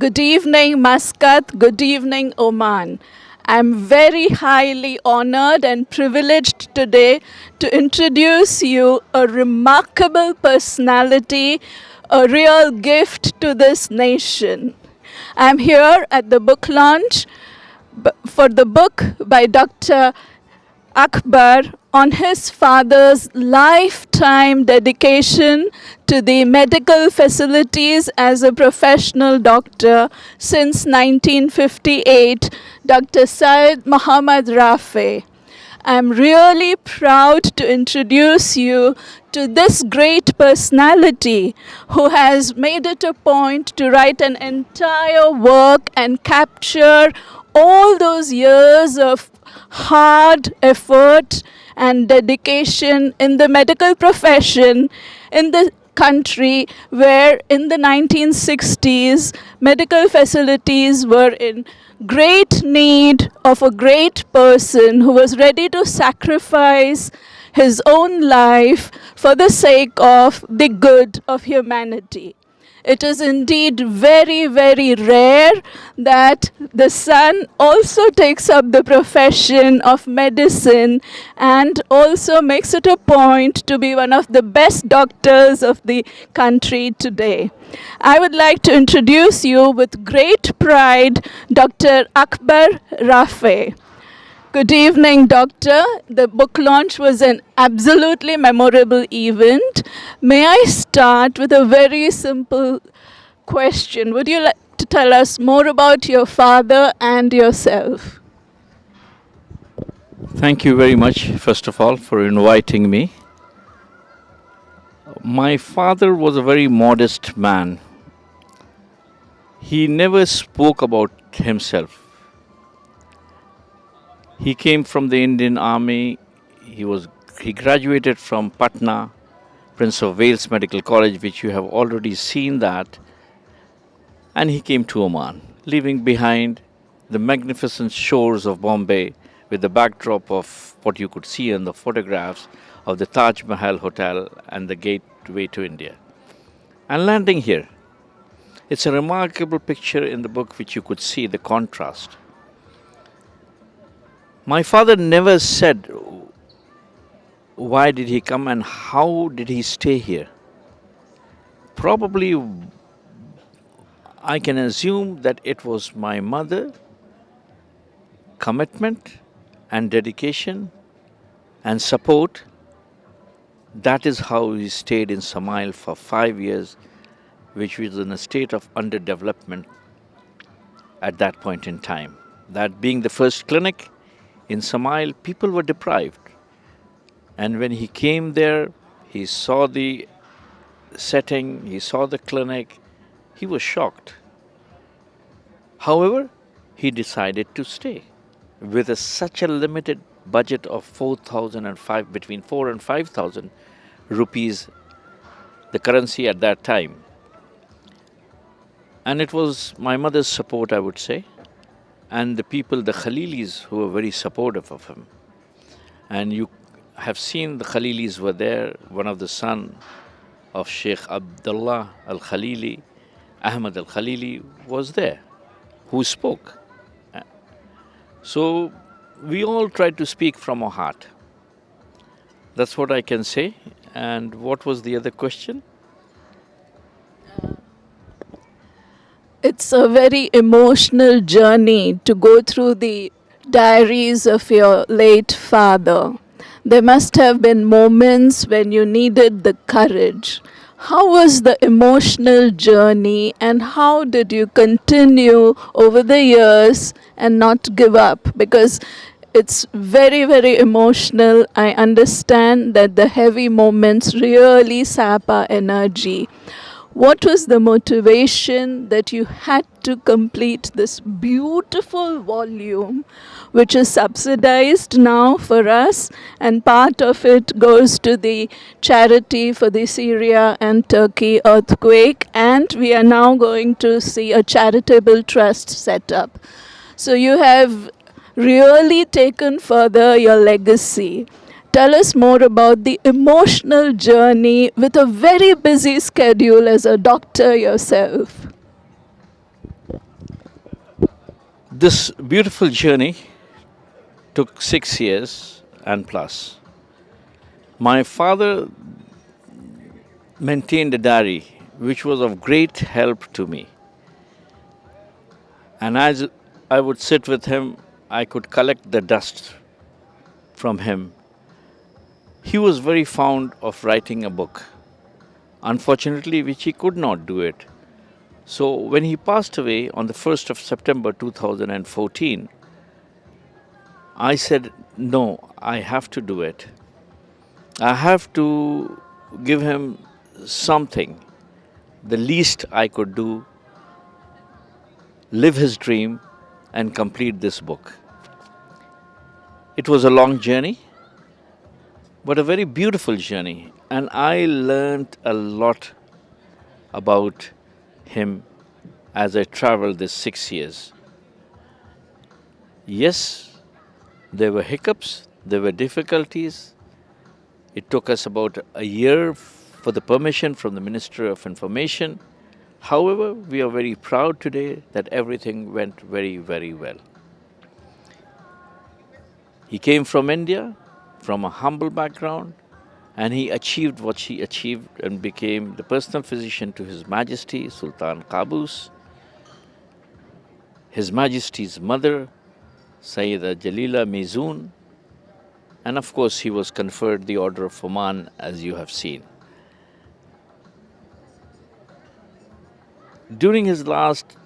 Good evening, Muscat. Good evening, Oman. I'm very highly honored and privileged today to introduce you a remarkable personality, a real gift to this nation. I'm here at the book launch for the book by Dr. Akbar on his father's lifetime dedication to the medical facilities as a professional doctor since 1958, Dr. Syed Rafay. I'm really proud to introduce you to this great personality who has made it a point to write an entire work and capture all those years of hard effort and dedication in the medical profession in the country where in the 1960s medical facilities were in great need of a great person who was ready to sacrifice his own life for the sake of the good of humanity. It is indeed very, very rare that the son also takes up the profession of medicine and also makes it a point to be one of the best doctors of the country today. I would like to introduce you with great pride, Dr. Akbar Rafay. Good evening, Doctor. The book launch was an absolutely memorable event. May I start with a very simple question? Would you like to tell us more about your father and yourself? Thank you very much, first of all, for inviting me. My father was a very modest man. He never spoke about himself. He came from the Indian Army. He graduated from Patna, Prince of Wales Medical College, which you have already seen that. And he came to Oman, leaving behind the magnificent shores of Bombay with the backdrop of what you could see in the photographs of the Taj Mahal Hotel and the gateway to India. And landing here. It's a remarkable picture in the book which you could see the contrast. My father never said why did he come and how did he stay here. Probably I can assume that it was my mother, commitment and dedication and support. That is how he stayed in Samail for 5 years, which was in a state of underdevelopment at that point in time. That being the first clinic in Samail, people were deprived. And when he came there, he saw the setting, he saw the clinic, he was shocked. However, he decided to stay with such a limited budget of 4,005, between 4 and 5,000 rupees, the currency at that time. And it was my mother's support, I would say, and the people, the Khalilis, who were very supportive of him. And you have seen the Khalilis were there. One of the sons of Sheikh Abdullah al-Khalili, Ahmad al-Khalili, was there, who spoke. So we all tried to speak from our heart. That's what I can say. And what was the other question? It's a very emotional journey to go through the diaries of your late father. There must have been moments when you needed the courage. How was the emotional journey and how did you continue over the years and not give up? Because it's very, very emotional. I understand that the heavy moments really sap our energy. What was the motivation that you had to complete this beautiful volume, which is subsidized now for us, and part of it goes to the charity for the Syria and Turkey earthquake, and we are now going to see a charitable trust set up. So you have really taken further your legacy. Tell us more about the emotional journey with a very busy schedule as a doctor yourself. This beautiful journey took 6 years and plus. My father maintained a diary which was of great help to me. And as I would sit with him, I could collect the dust from him. He was very fond of writing a book, unfortunately, which he could not do it. So, when he passed away on the 1st of September 2014, I said, no, I have to do it. I have to give him something, the least I could do, live his dream, and complete this book. It was a long journey, but a very beautiful journey, and I learned a lot about him as I traveled these 6 years. Yes, there were hiccups, there were difficulties. It took us about a year for the permission from the Minister of Information. However, we are very proud today that everything went very, very well. He came from India, from a humble background, and he achieved what he achieved and became the personal physician to His Majesty Sultan Qaboos, His Majesty's mother, Sayyida Jalila Mizoon, and of course he was conferred the Order of Oman, as you have seen. During his last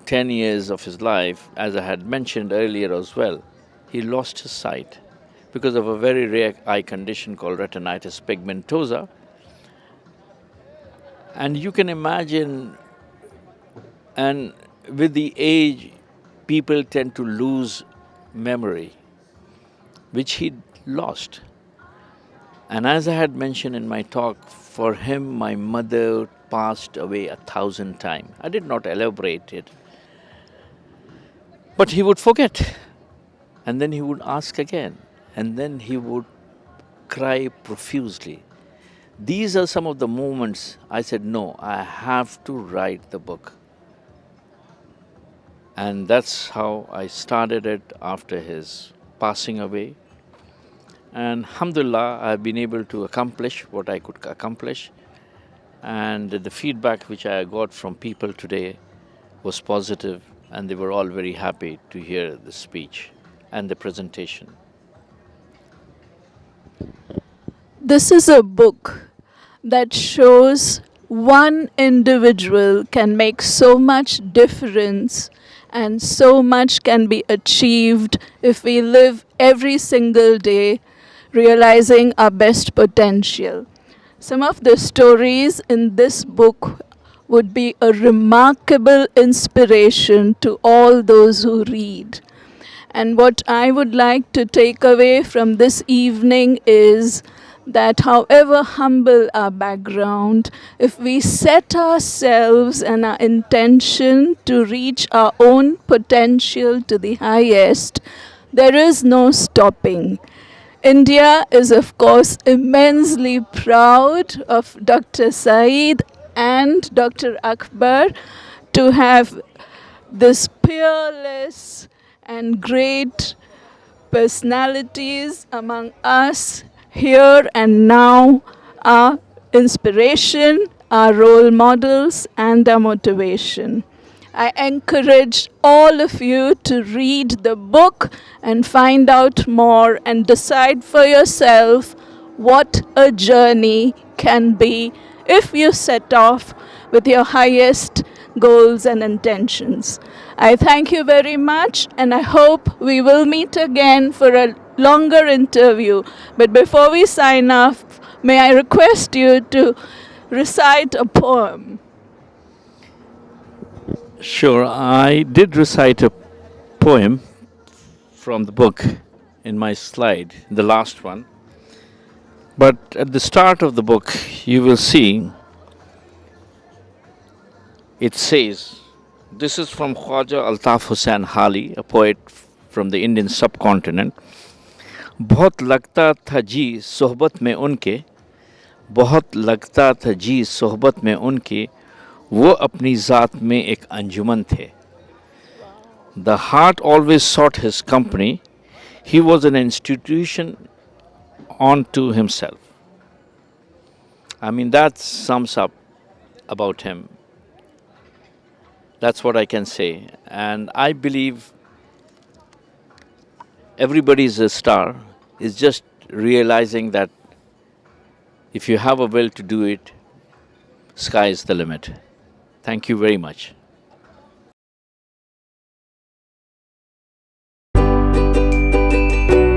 10 years of his life, as I had mentioned earlier as well, he lost his sight because of a very rare eye condition called retinitis pigmentosa. And you can imagine, and with the age, people tend to lose memory, which he lost. And as I had mentioned in my talk, for him, my mother passed away 1,000 times. I did not elaborate it. But he would forget. And then he would ask again. And then he would cry profusely. These are some of the moments I said, no, I have to write the book. And that's how I started it after his passing away. And alhamdulillah, I've been able to accomplish what I could accomplish. And the feedback which I got from people today was positive, and they were all very happy to hear the speech and the presentation. This is a book that shows one individual can make so much difference and so much can be achieved if we live every single day realizing our best potential. Some of the stories in this book would be a remarkable inspiration to all those who read. And what I would like to take away from this evening is that however humble our background, if we set ourselves and our intention to reach our own potential to the highest, there is no stopping. India is, of course, immensely proud of Dr. Syed and Dr. Akbar to have this peerless and great personalities among us here and now, our inspiration, our role models, and our motivation. I encourage all of you to read the book and find out more and decide for yourself what a journey can be if you set off with your highest goals and intentions. I thank you very much, and I hope we will meet again for a longer interview. But before we sign off, may I request you to recite a poem? Sure, I did recite a poem from the book in my slide, the last one. But at the start of the book, you will see it says, this is from Khwaja Altaf Hussain Hali, a poet from the Indian subcontinent. बहुत लगता था जी सोहबत में उनके, बहुत लगता था जी सोहबत में उनके, वो अपनी ज़ात में एक अंजुमन थे. The heart always sought his company. He was an institution unto himself. I mean, that sums up about him. That's what I can say. And I believe everybody's a star. Is just realizing that if you have a will to do it, sky is the limit. Thank you very much.